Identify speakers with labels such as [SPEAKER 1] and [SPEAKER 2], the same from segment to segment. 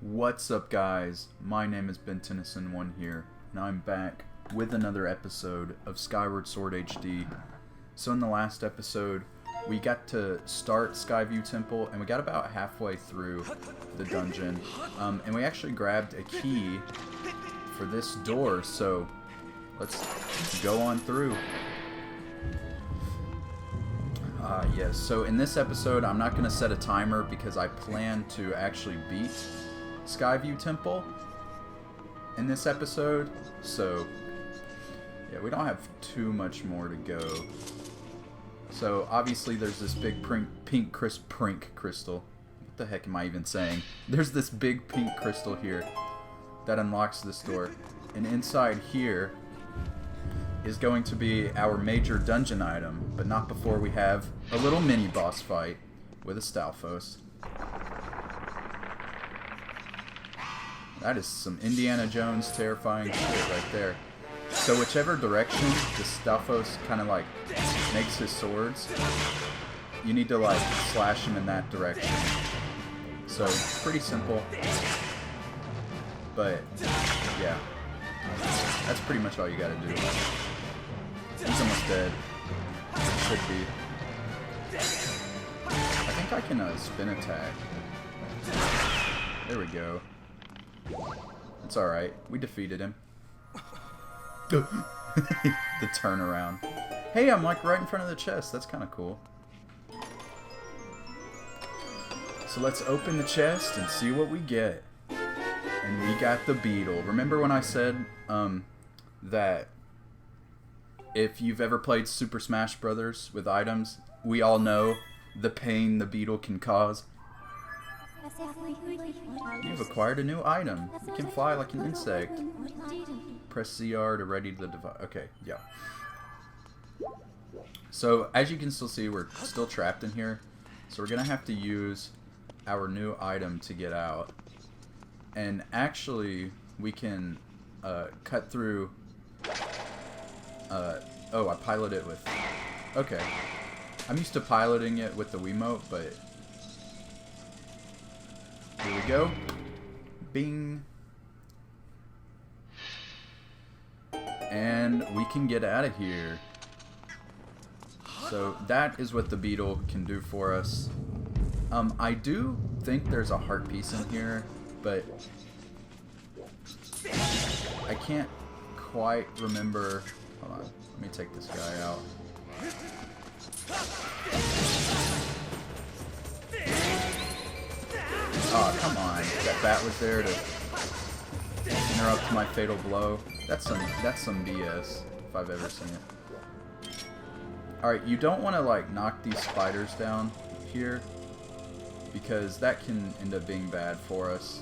[SPEAKER 1] What's up, guys? My name is Ben Tennyson1 here, and I'm back with another episode of Skyward Sword HD. So in the last episode, we got to start Skyview Temple, and we got about halfway through the dungeon, and we actually grabbed a key for this door, so let's go on through. Yes, so in this episode, I'm not going to set a timer because I plan to actually beat Skyview Temple in this episode, so yeah, we don't have too much more to go. So obviously there's this big pink crystal. What the heck am I even saying? There's this big pink crystal here that unlocks this door, and inside here is going to be our major dungeon item, but not before we have a little mini boss fight with a Stalfos. That is some Indiana Jones terrifying shit right there. So whichever direction the Stalfos kind of like makes his swords, you need to like slash him in that direction. So pretty simple, but yeah, that's pretty much all you gotta do. He's almost dead. Should be. I think I can spin attack. There we go. It's alright. We defeated him. The turnaround. Hey, I'm like right in front of the chest. That's kind of cool. So let's open the chest and see what we get. And we got the beetle. Remember when I said that if you've ever played Super Smash Brothers with items, we all know the pain the beetle can cause. You've acquired a new item. You can fly like an insect. Press CR to ready the device. Okay, yeah. So, as you can still see, we're still trapped in here. So we're going to have to use our new item to get out. And actually, we can cut through... oh, I pilot it with... Okay. I'm used to piloting it with the Wiimote, but... Here we go. Bing. And we can get out of here. So that is what the beetle can do for us. I do think there's a heart piece in here, but I can't quite remember. Hold on, let me take this guy out. Oh, come on. That bat was there to interrupt my fatal blow. That's some BS, if I've ever seen it. Alright, you don't want to, like, knock these spiders down here, because that can end up being bad for us.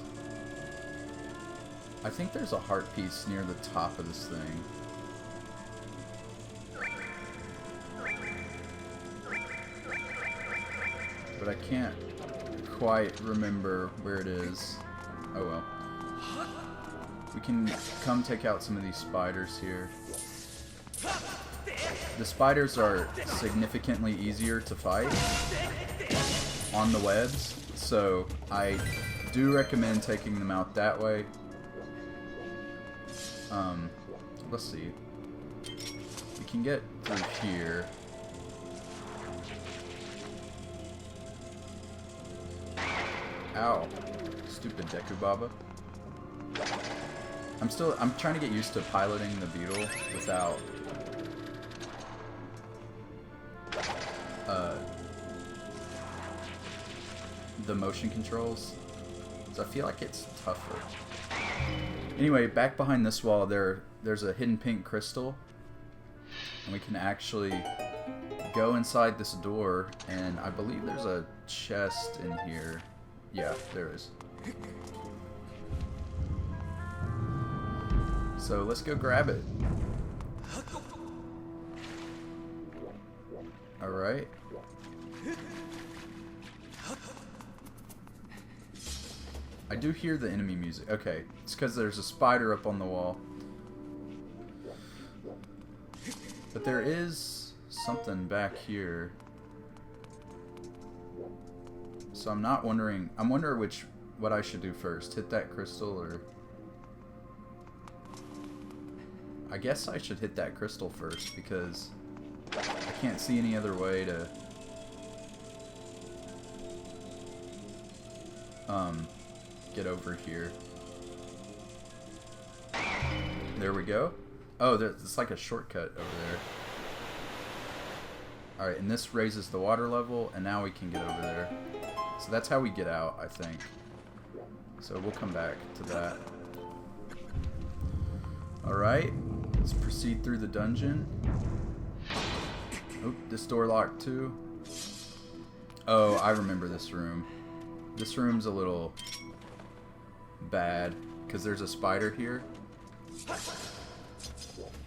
[SPEAKER 1] I think there's a heart piece near the top of this thing. But I can't quite remember where it is. Oh well. We can come take out some of these spiders here. The spiders are significantly easier to fight on the webs, so I do recommend taking them out that way. Let's see. We can get through here. Ow. Stupid Deku Baba. I'm trying to get used to piloting the beetle without the motion controls. So I feel like it's tougher. Anyway, back behind this wall there's a hidden pink crystal. And we can actually go inside this door, and I believe there's a chest in here. Yeah, there is. So let's go grab it. Alright. I do hear the enemy music. Okay, it's because there's a spider up on the wall. But there is something back here. So I'm not wondering... I'm wondering what I should do first. Hit that crystal, or... I guess I should hit that crystal first, because I can't see any other way to... get over here. There we go. Oh, it's like a shortcut over there. Alright, and this raises the water level, and now we can get over there. So that's how we get out, I think. So we'll come back to that. Alright, let's proceed through the dungeon. Oh, this door locked too. Oh, I remember this room. This room's a little bad, because there's a spider here.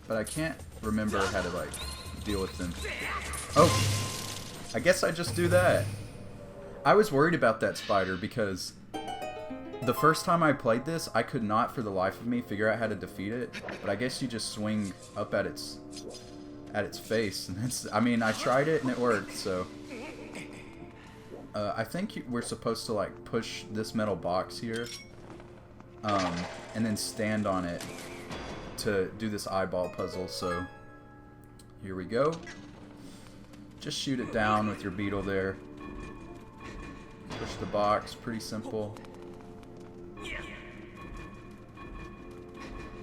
[SPEAKER 1] But I can't remember how to, like, deal with them. Oh! I guess I just do that. I was worried about that spider, because the first time I played this, I could not for the life of me figure out how to defeat it. But I guess you just swing up at its face. And that's, I mean, I tried it and it worked, so... I think we're supposed to, like, push this metal box here. And then stand on it to do this eyeball puzzle, so here we go. Just shoot it down with your beetle there. Push the box, pretty simple.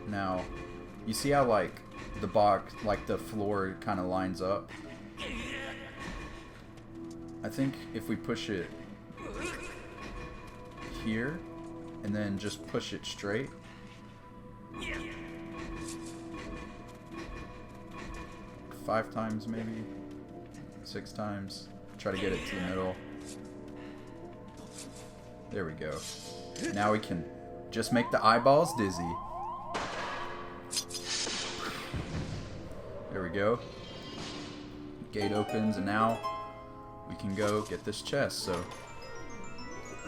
[SPEAKER 1] Now, you see how, like, the box, like, the floor kind of lines up? I think if we push it here, and then just push it straight. 5 times maybe, 6 times. Try to get it to the middle. There we go. Now we can just make the eyeballs dizzy. There we go. Gate opens, and now we can go get this chest. So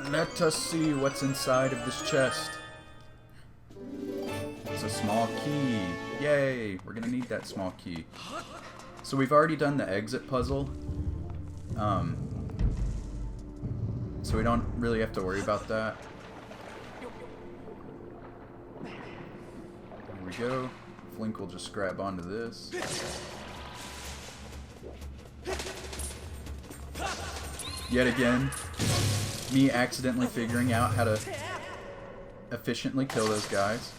[SPEAKER 1] let us see what's inside of this chest. It's a small key. Yay! We're gonna need that small key. So we've already done the exit puzzle. So we don't really have to worry about that. There we go. Flink will just grab onto this. Yet again, me accidentally figuring out how to efficiently kill those guys.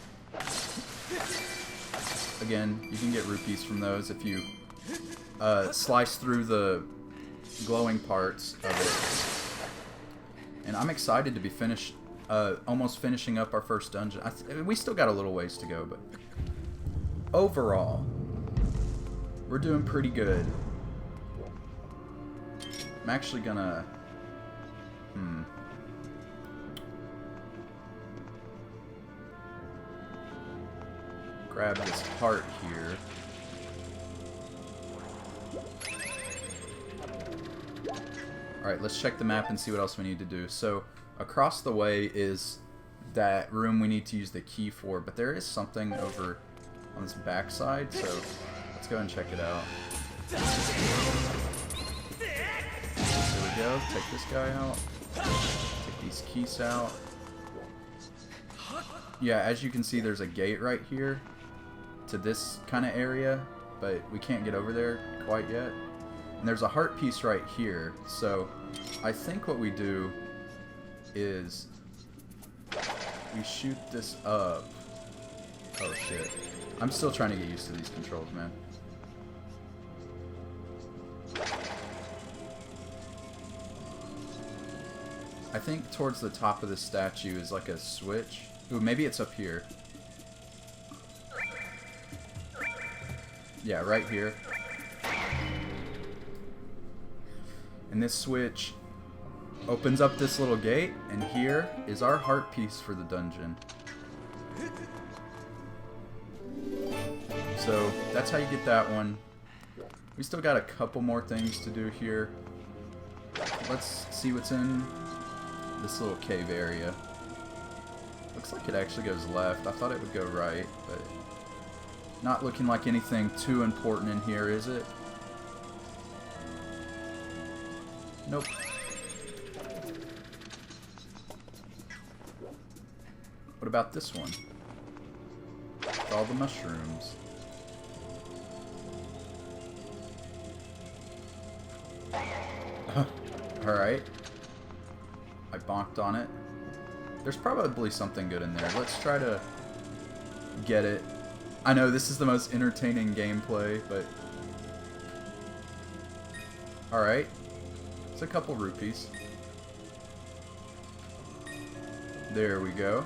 [SPEAKER 1] Again, you can get rupees from those if you slice through the glowing parts of it. And I'm excited to be almost finishing up our first dungeon. We still got a little ways to go, but overall, we're doing pretty good. I'm actually gonna... grab this heart here. Alright, let's check the map and see what else we need to do. So, across the way is that room we need to use the key for, but there is something over on this back side, so let's go and check it out. There we go, take this guy out. Take these keys out. Yeah, as you can see, there's a gate right here to this kind of area, but we can't get over there quite yet. And there's a heart piece right here, so I think what we do is we shoot this up. Oh shit. I'm still trying to get used to these controls, man. I think towards the top of the statue is like a switch. Ooh, maybe it's up here. Yeah, right here. And this switch opens up this little gate, and here is our heart piece for the dungeon. So that's how you get that one. We still got a couple more things to do here. Let's see what's in this little cave area. Looks like it actually goes left. I thought it would go right, but not looking like anything too important in here, is it? Nope. What about this one? With all the mushrooms. Alright. I bonked on it. There's probably something good in there. Let's try to get it. I know this is the most entertaining gameplay, but... Alright. It's a couple rupees. There we go.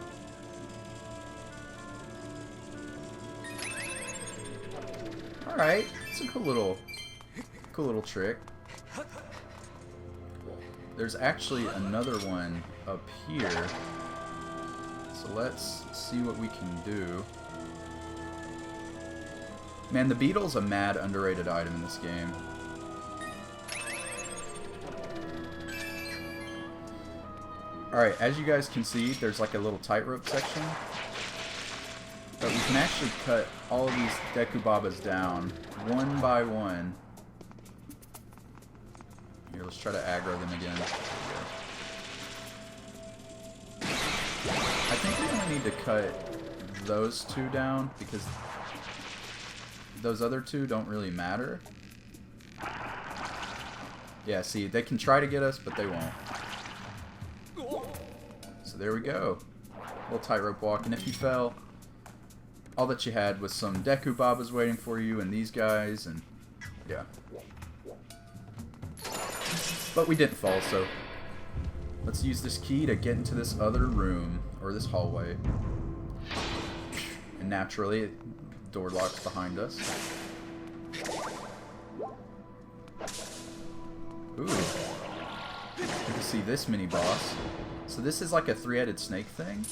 [SPEAKER 1] Alright. It's a cool little trick. There's actually another one up here. So let's see what we can do. Man, the beetle's a mad underrated item in this game. Alright, as you guys can see, there's like a little tightrope section. But we can actually cut all of these Dekubabas down, one by one. Here, let's try to aggro them again. I think we only need to cut those two down, because those other two don't really matter. Yeah, see, they can try to get us, but they won't. So there we go. Little tightrope walk, and if you fell, all that you had was some Dekubabas waiting for you, and these guys, and yeah. But we didn't fall, so let's use this key to get into this other room, or this hallway. And naturally, the door locks behind us. Ooh. You can see this mini-boss. So this is like a three-headed snake thing.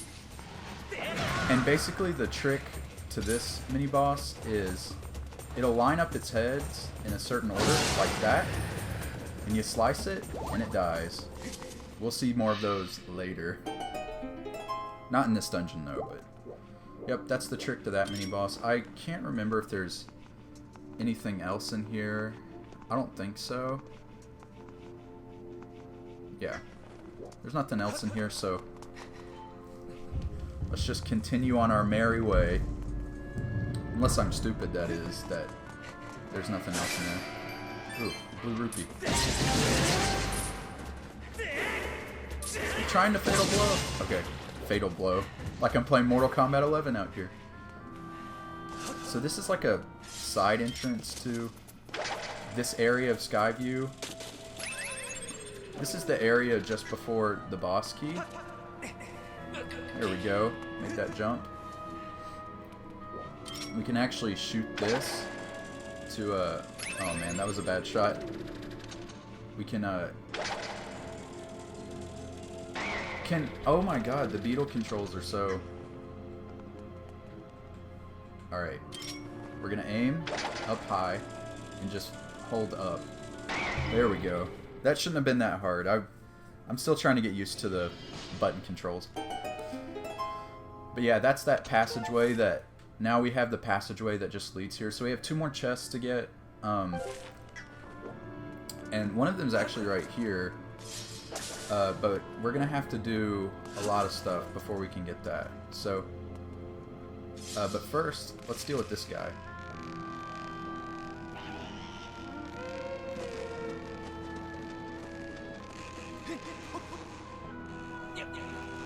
[SPEAKER 1] And basically the trick to this mini-boss is it'll line up its heads in a certain order, like that. And you slice it, and it dies. We'll see more of those later. Not in this dungeon, though, but... Yep, that's the trick to that mini-boss. I can't remember if there's anything else in here. I don't think so. Yeah. There's nothing else in here, so... Let's just continue on our merry way. Unless I'm stupid, that is, that there's nothing else in there. Ooh, blue rupee. I'm trying to fatal blow. Okay, fatal blow. Like I'm playing Mortal Kombat 11 out here. So this is like a side entrance to this area of Skyview. This is the area just before the boss key. There we go. Make that jump. We can actually shoot this to oh man, that was a bad shot. We can oh my god, the beetle controls are so... Alright. We're gonna aim up high and just hold up. There we go. That shouldn't have been that hard. I'm still trying to get used to the button controls. But yeah, that's that passageway that... Now we have the passageway that just leads here. So we have 2 more chests to get. And one of them is actually right here. But we're going to have to do a lot of stuff before we can get that. So, but first, let's deal with this guy.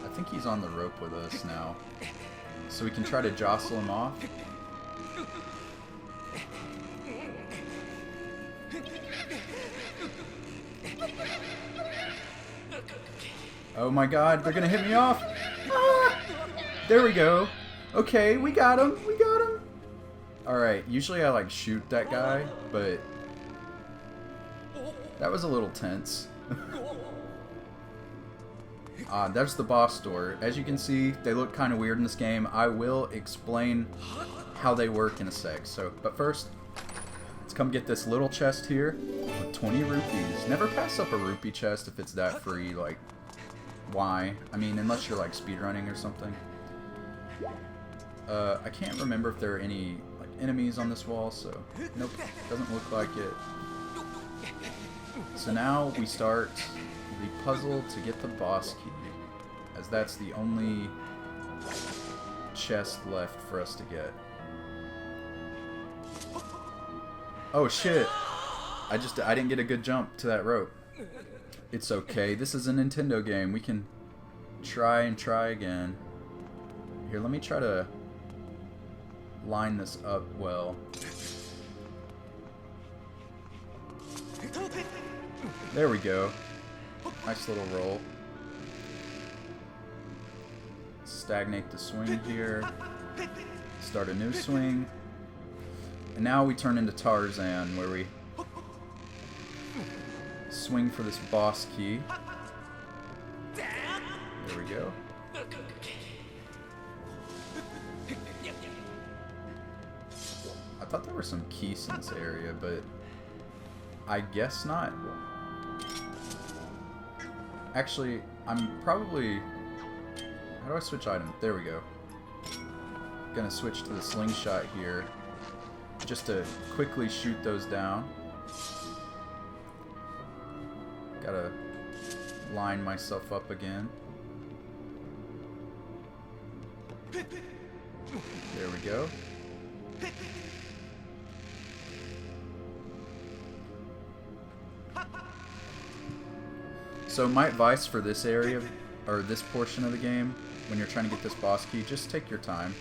[SPEAKER 1] I think he's on the rope with us now. So we can try to jostle him off. Oh my god, they're gonna hit me off! Ah! There we go. Okay, we got him. We got him. Alright, usually I like shoot that guy, but that was a little tense. There's the boss door. As you can see, they look kind of weird in this game. I will explain how they work in a sec. So, but first, let's come get this little chest here with 20 rupees. Never pass up a rupee chest if it's that free. Like, why? I mean, unless you're like speedrunning or something. I can't remember if there are any like enemies on this wall. So, nope, doesn't look like it. So now we start the puzzle to get the boss key, as that's the only chest left for us to get. Oh shit! I didn't get a good jump to that rope. It's okay. This is a Nintendo game. We can try and try again. Here, let me try to line this up well. There we go. Nice little roll. Stagnate the swing here. Start a new swing. And now we turn into Tarzan, where we swing for this boss key. There we go. I thought there were some keys in this area, but I guess not. Actually, I'm probably... How do I switch item? There we go. Gonna switch to the slingshot here, just to quickly shoot those down. Gotta line myself up again. There we go. So my advice for this area, or this portion of the game, when you're trying to get this boss key, just take your time.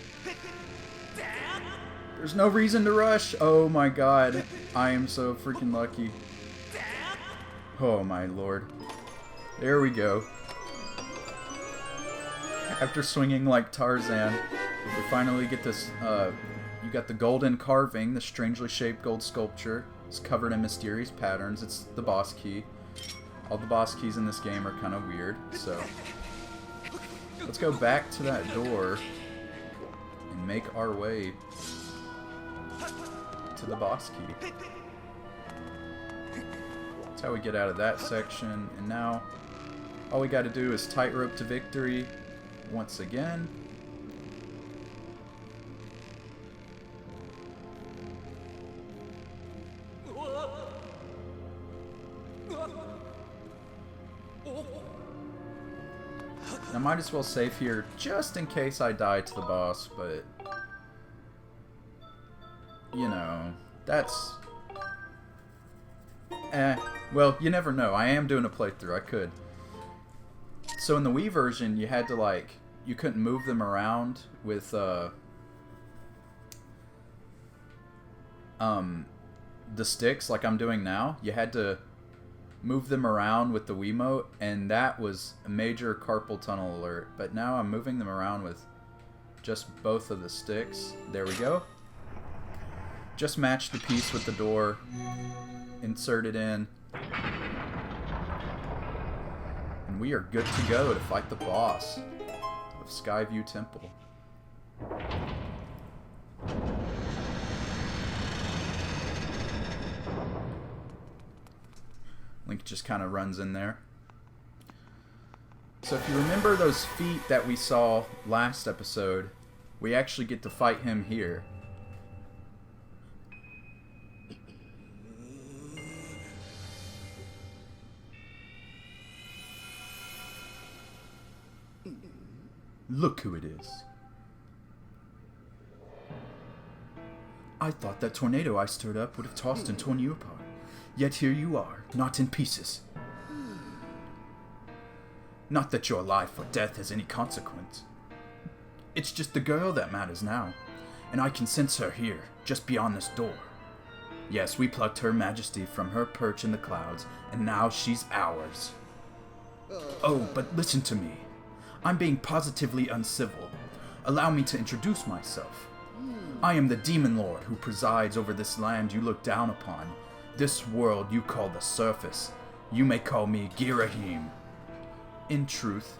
[SPEAKER 1] There's no reason to rush. Oh my god. I am so freaking lucky. Oh my lord. There we go. After swinging like Tarzan, we finally get this, you got the golden carving, the strangely shaped gold sculpture. It's covered in mysterious patterns. It's the boss key. All the boss keys in this game are kind of weird, so let's go back to that door and make our way to the boss key. That's how we get out of that section, and now all we got to do is tightrope to victory once again. I might as well save here just in case I die to the boss, but you know, that's well, you never know. I am doing a playthrough. I could. So in the Wii version, you had to like, you couldn't move them around with the sticks like I'm doing now. You had to move them around with the Wiimote, and that was a major carpal tunnel alert. But now I'm moving them around with just both of the sticks. There we go. Just match the piece with the door. Insert it in. And we are good to go to fight the boss of Skyview Temple. Link just kind of runs in there. So if you remember those feet that we saw last episode, we actually get to fight him here. Look who it is. I thought that tornado I stirred up would have tossed and torn you apart. Yet here you are, not in pieces. Not that your life or death has any consequence. It's just the girl that matters now, and I can sense her here, just beyond this door. Yes, we plucked Her Majesty from her perch in the clouds, and now she's ours. Oh, but listen to me. I'm being positively uncivil. Allow me to introduce myself. I am the Demon Lord who presides over this land you look down upon. This world you call the surface. You may call me GHIRAHIM. In truth,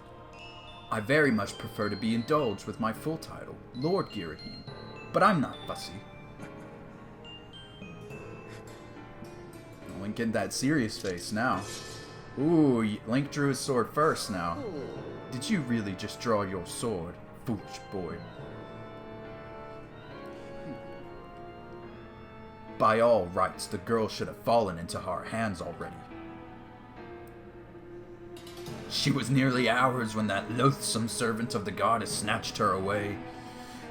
[SPEAKER 1] I very much prefer to be indulged with my full title, Lord GHIRAHIM, but I'm not fussy. Link getting that serious face now. Ooh, Link drew his sword first now. Did you really just draw your sword, foolish boy? By all rights, the girl should have fallen into our hands already. She was nearly ours when that loathsome servant of the goddess snatched her away.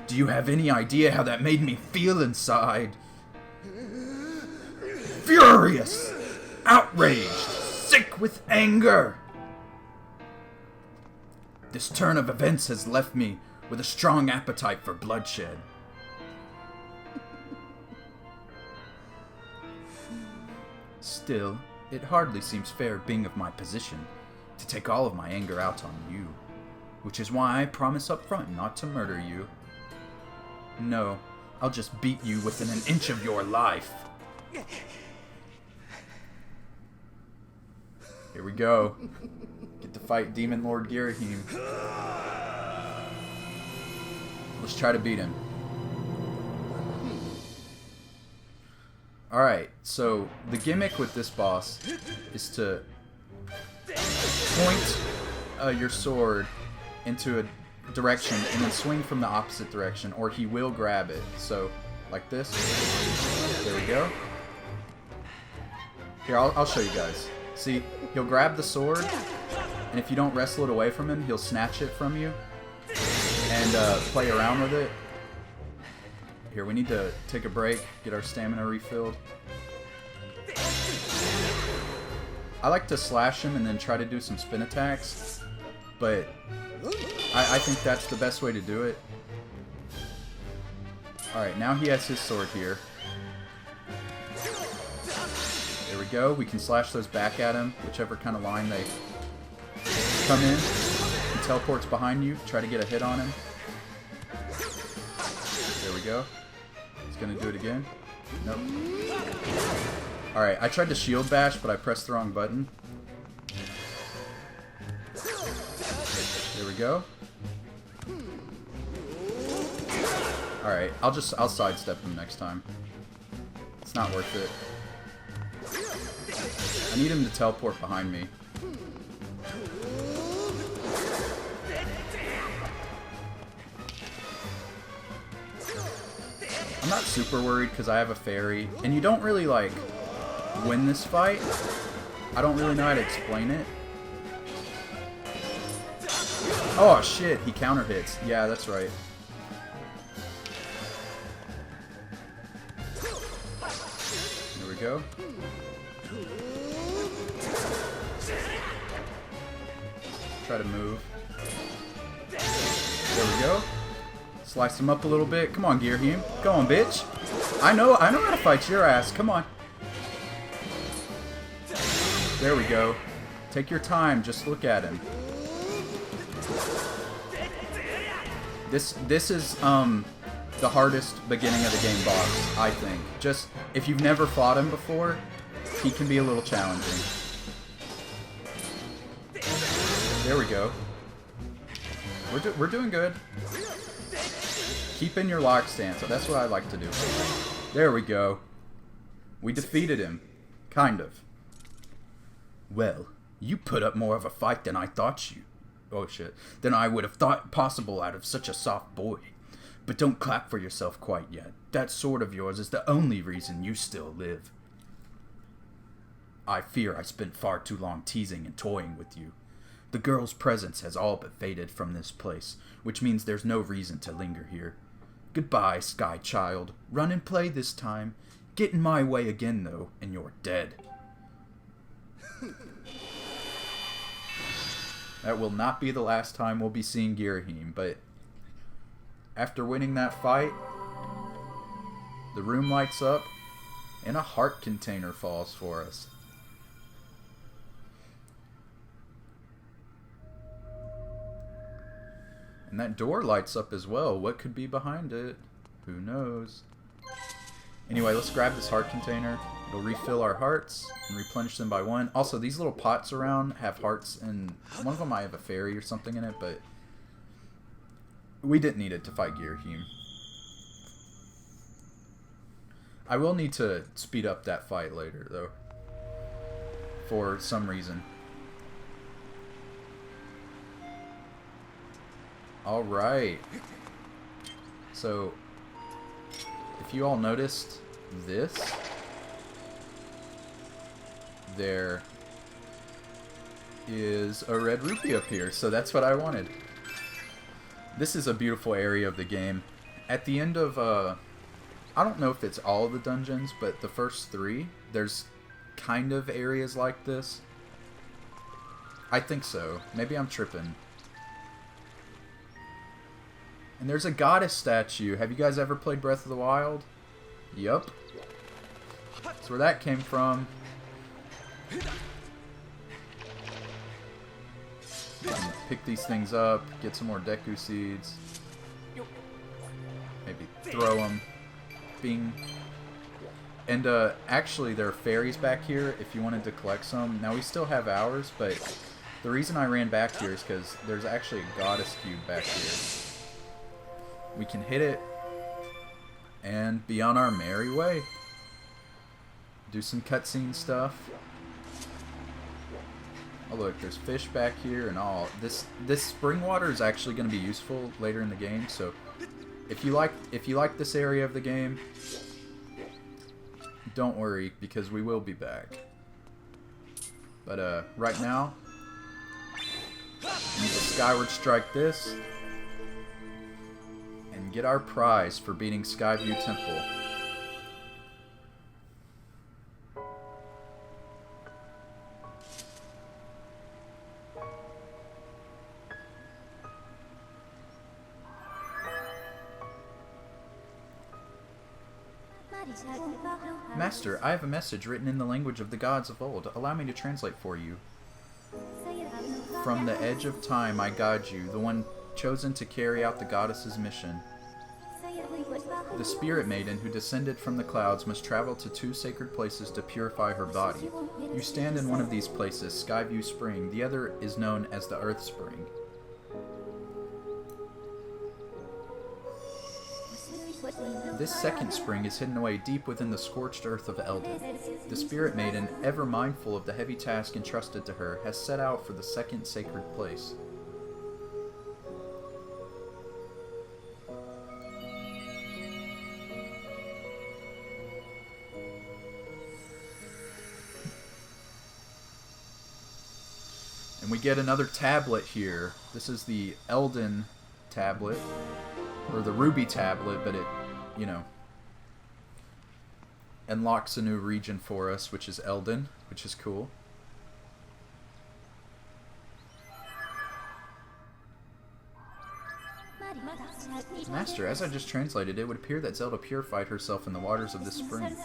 [SPEAKER 1] Do you have any idea how that made me feel inside? Furious! Outraged! Sick with anger! This turn of events has left me with a strong appetite for bloodshed. Still, it hardly seems fair, being of my position, to take all of my anger out on you, which is why I promise up front not to murder you. No, I'll just beat you within an inch of your life. Here we go. Get to fight Demon Lord GHIRAHIM. Let's try to beat him. Alright, so the gimmick with this boss is to point your sword into a direction and then swing from the opposite direction, or he will grab it. So, like this. There we go. Here, I'll show you guys. See, he'll grab the sword, and if you don't wrestle it away from him, he'll snatch it from you and play around with it. Here, we need to take a break, get our stamina refilled. I like to slash him and then try to do some spin attacks, but I think that's the best way to do it. Alright, now he has his sword here. There we go. We can slash those back at him, whichever kind of line they come in. He teleports behind you. Try to get a hit on him. There we go. He's going to do it again. Nope. Alright, I tried to shield bash, but I pressed the wrong button. There we go. Alright, I'll sidestep him next time. It's not worth it. I need him to teleport behind me. I'm not super worried because I have a fairy, and you don't really like win this fight. I don't really know how to explain it. Oh shit, he counter hits. Yeah, that's right. There we go. Try to move. There we go. Slice him up a little bit. Come on, GHIRAHIM. Go on, bitch. I know how to fight your ass. Come on. There we go. Take your time. Just look at him. This is the hardest beginning of the game boss, I think. Just if you've never fought him before, he can be a little challenging. There we go. We're doing good. Keep in your lock stance. That's what I like to do. There we go. We defeated him. Kind of. Well, you put up more of a fight than I thought you. Oh shit. Than I would have thought possible out of such a soft boy. But don't clap for yourself quite yet. That sword of yours is the only reason you still live. I fear I spent far too long teasing and toying with you. The girl's presence has all but faded from this place, which means there's no reason to linger here. Goodbye, Sky Child. Run and play this time. Get in my way again, though, and you're dead. That will not be the last time we'll be seeing GHIRAHIM, but after winning that fight, the room lights up, and a heart container falls for us. And that door lights up as well. What could be behind it? Who knows? Anyway, let's grab this heart container. It'll refill our hearts and replenish them by one. Also, these little pots around have hearts, and one of them might have a fairy or something in it, but we didn't need it to fight GHIRAHIM. I will need to speed up that fight later, though, for some reason. Alright. So, if you all noticed this, there is a red rupee up here, so that's what I wanted. This is a beautiful area of the game, at the end of, I don't know if it's all of the dungeons, but the first 3, there's kind of areas like this. I think so. Maybe I'm tripping. And there's a goddess statue. Have you guys ever played Breath of the Wild? Yup. That's where that came from. Pick these things up, get some more Deku seeds. Maybe throw them. Bing. And actually there are fairies back here if you wanted to collect some. Now we still have ours, but the reason I ran back here is because there's actually a goddess cube back here. We can hit it and be on our merry way. Do some cutscene stuff. Oh look, there's fish back here and all. This spring water is actually going to be useful later in the game. So if you like this area of the game, don't worry because we will be back. But right now, we need to Skyward strike this and get our prize for beating Skyview Temple. Master, I have a message written in the language of the gods of old. Allow me to translate for you. From the edge of time I guide you, the one chosen to carry out the goddess's mission. The spirit maiden who descended from the clouds must travel to 2 sacred places to purify her body. You stand in one of these places, Skyview Spring. The other is known as the Earth Spring. This second spring is hidden away deep within the scorched earth of Eldin. The Spirit Maiden, ever mindful of the heavy task entrusted to her, has set out for the second sacred place. And we get another tablet here. This is the Eldin tablet, or the Ruby tablet, but it, you know, unlocks a new region for us, which is Eldin, which is cool. Master, as I just translated, it would appear that Zelda purified herself in the waters of this spring.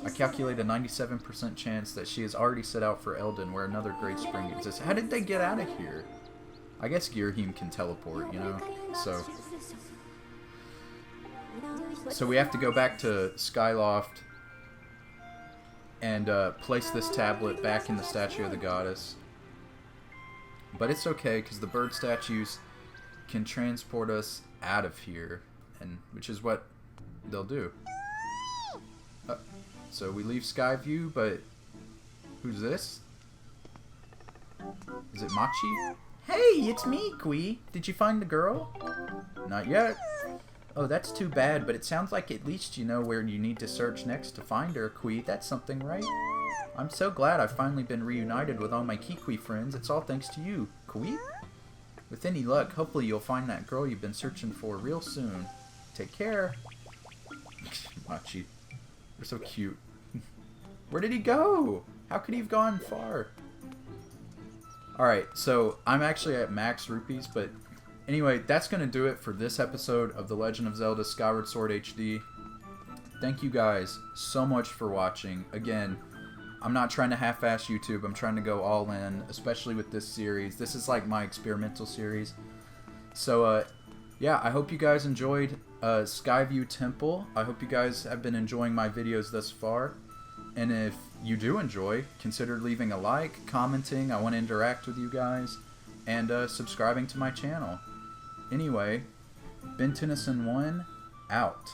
[SPEAKER 1] I calculate a 97% chance that she has already set out for Eldin, where another great spring exists. How did they get out of here? I guess GHIRAHIM can teleport, you know? So we have to go back to Skyloft and place this tablet back in the statue of the goddess. But it's okay, because the bird statues can transport us out of here, and which is what they'll do. So we leave Skyview, but who's this? Is it Machi? Hey, it's me, Kui. Did you find the girl? Not yet. Oh, that's too bad, but it sounds like at least you know where you need to search next to find her, Kui. That's something, right? I'm so glad I've finally been reunited with all my Kikui friends. It's all thanks to you, Kui. With any luck, hopefully you'll find that girl you've been searching for real soon. Take care. Machi. You're so cute. Where did he go? How could he have gone far? Alright, so I'm actually at max rupees, but anyway, that's going to do it for this episode of The Legend of Zelda Skyward Sword HD. Thank you guys so much for watching. Again, I'm not trying to half-ass YouTube. I'm trying to go all in, especially with this series. This is like my experimental series. So, yeah, I hope you guys enjoyed Skyview Temple. I hope you guys have been enjoying my videos thus far. And if you do enjoy, consider leaving a like, commenting. I want to interact with you guys. And subscribing to my channel. Anyway, Ben Tennyson 1, out.